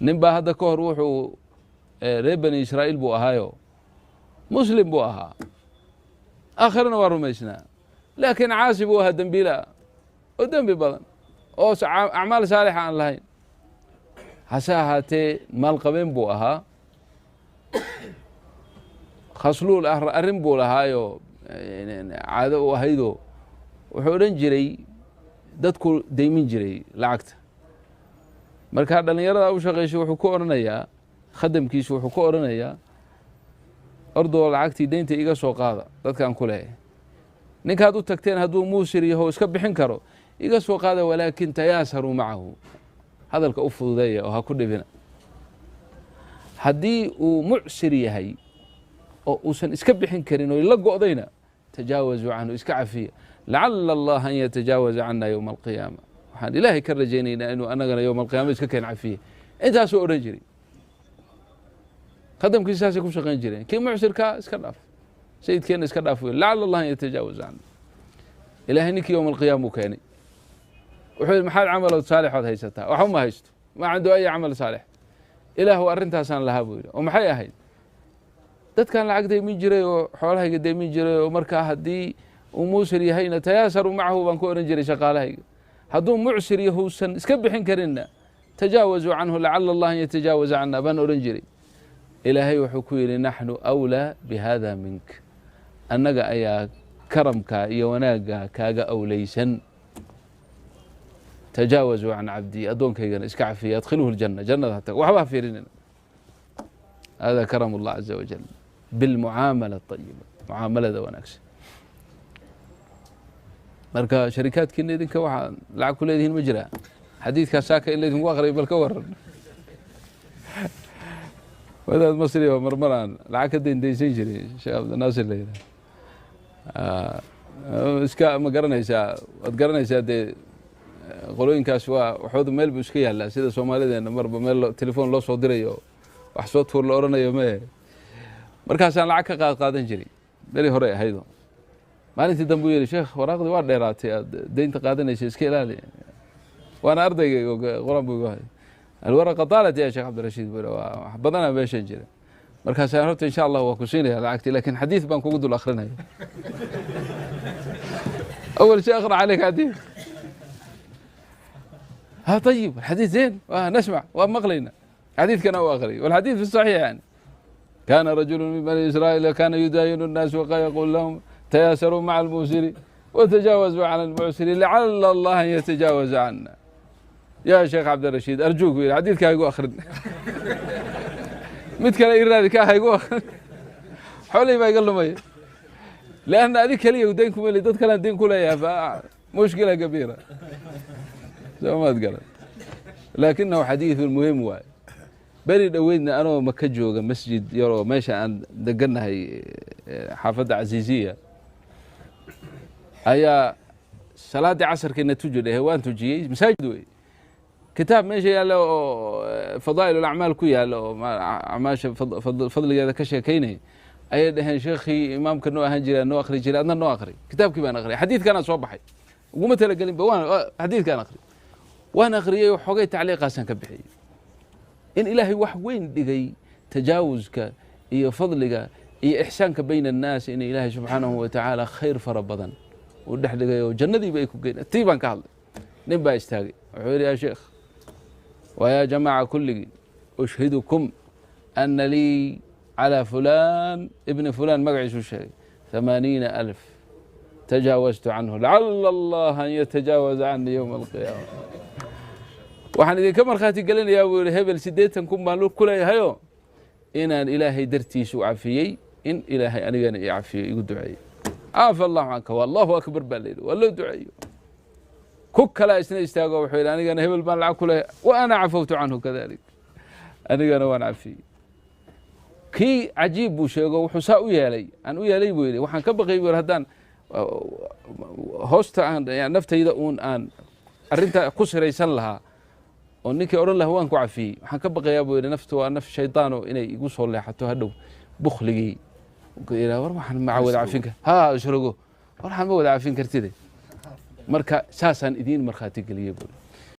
نبا هذا كهر وحو ربني إسرائيل بو أهايو مسلم بو أها آخرنا ورميسنا لكن عاسبوها دنبيلا ودنبي بدن أو أعمال صالحة عن لهين حساهاتي مال قبين بو أها خصلوا الأهر أرنبو لهايو يعني عادو وهيدو وحورن جري دادكو دايمين جري لعقت marka dhalinyarada u shaqeysay wuxuu ku oranayaa khadamkiisu wuxuu ku oranayaa ordoo lacagtii deynta iga soo qaada dadkan ku leeyahay ninkaad u tagteen hadduu muusir yahay iska bixin karo iga soo qaada walaakin tayaasaru macahu hadalka u fududeeya oo ha ku dhibina haddii uu mucsir yahay oo uusan iska bixin karin oo la go'dayna tajaawazu canhu iska cafiya lacala allaha an yatajaawaza cana yowma alqiyaama waxaan ilaahay ka rajaynaynaa inuu annagana yowma alqiyaama iska keen cafiye intaasoo odhan jiray khadamkiisa saasay ku shaqayn jireen kii mucsirkaa iska dhaaf sayidkeenna iska dhaaf wey lacala allaha an yatajaawaza cana ilaahay ninkii yowma alqiyaama uu keenay wuxuu yidhi maxaad camalood saalixood haysataa waxba ma haysto ma cinduu ay camal saalix ilaahu arrintaasaan lahaa buu yidhi oo maxay ahayd dadkan lacag deymin jiray oo xoolahayga deymin jiray oo markaa haddii uu muusir yahayna tayaasaru macahu baan ku oran jiray shaqaalahayga hadduu mucsir yahuusan iska bixin karinna tajaawazuu canhu lacala allah an yatajaawaza cana baan oran jiray ilaahay wuxuu ku yidhi naxnu awlaa bihada mink annaga ayaa karamka iyo wanaagga kaaga awlaysan tajaawazuu can cabdii addoonkaygana iska cafiya adkhiluhu ljanna jannada hata waxba fiirinina hada karam allah caza wajal bilmucaamala ayiba mucaamalada wanaagsan marka sharikaadkiina idinka waxaa lacag ku leedihiin ma jiraa xadiidkaas saaka in laydinku aqriy bal ka waran wadaad masri oo marmar aan lacag ka daydaysan jiray sheekh cabdinaasir la yidhaha iska ma garanaysaa waad garanaysaa dee qolooyinkaas waa waxooda meel buu iska yaallaa sida soomaalideena marba meel telefoon loo soo dirayo wax soo tuur la oranayo mee markaasaan lacag ka qaadan jiray beri hore ahaydo maalintii dambe uu yidhi sheekh waraaqdii waa dheeraatay aad deynta qaadanaysa iska ilaali waana ardayga quraan buu igu hay alwaraqa taalat ya sheekh cabdirashiid buu yidhi waa wax badanaa meeshan jira markaasaan horta insha allah waa ku siinaya lacagtii laakiin xadiid baan kugu dul akrinaya أول شيء أقرأ عليك حديث ها طيب الحديث زين نسمع ومقلينا حديث كان أقري والحديث في الصحيح يعني كان رجل من بني إسرائيل كان يداين الناس وقال يقول لهم تياسروا مع الموسر وتجاوزوا عن المعسر لعل الله أن يتجاوز عنا يا شيخ عبد الرشيد أرجوك الحديث كان يقول أخرنا متكلا إيرادي كان يقول حولي ما يقول له مية لأن هذيك لي ودينكم اللي ضد كلام دين كلها فمشكلة كبيرة زي ما تقول لكنه حديث المهم واحد بني دوينا أنا ومكجوجا مسجد يرو ماشي عند دقنا هي حافظة عزيزية هي صلاة عصر كنا توجد هوان تجي مساجد كتاب ماشي يالله فضائل الأعمال كوي يالله عماش فضل هذا كشيء كينه أي دهن شيخي إمام كنو أهنجر أنو أخري جل أنا أنو أخري كتاب كي أنا أخري حديث كان صباحي وقمت لقى بوان حديث كان أخري وأنا أخري وحقي تعليق أصلا كبحي إن إلهي وحوين دقي تجاوزك إيه فضلك إيه إحسانك بين الناس إن إلهي سبحانه وتعالى خير فربضا ودح دقي وجنة بيكو قينا تيبان كهل نبا يستاقي وحوري يا شيخ ويا جماعة كل أشهدكم أن لي على فلان ابن فلان مقعس الشيء 80,000 تجاوزت عنه لعل الله أن يتجاوز عني يوم القيامة waxaan idin ka markhaati gelinayaa buu yidhi hebel 80 kun baan ku leeyahayo inaan ilaahay dartiisu cafiyey in ilaahay anigana i cafiyey igu duceeyey caafa allahu canka wallahu akbar baa layidhi waa loo duceeyo ku kala isna istaago wuxuu yidhi anigana hebel baan lacag ku leeyahay wa ana cafawtu canhu kadalik anigana waan cafiyey kii cajiib buu sheego wuxuu saa u yeelay aan u yeelay buu yidhi waxaan ka baqay buu yidhi haddaan hoosta aan naftayda uun aan arrinta ku siraysan lahaa oo ninkii oran lahaa waan ku cafiyey waxaan ka baqayaa buu yidhi naftu waa naf shaydaano inay igu soo leexato hadhow bukhligii ilaa war waxaan ma wada cafinka ha ishrago waxaan ma wada cafin kartide marka saasaan idiin markhaati geliyay buu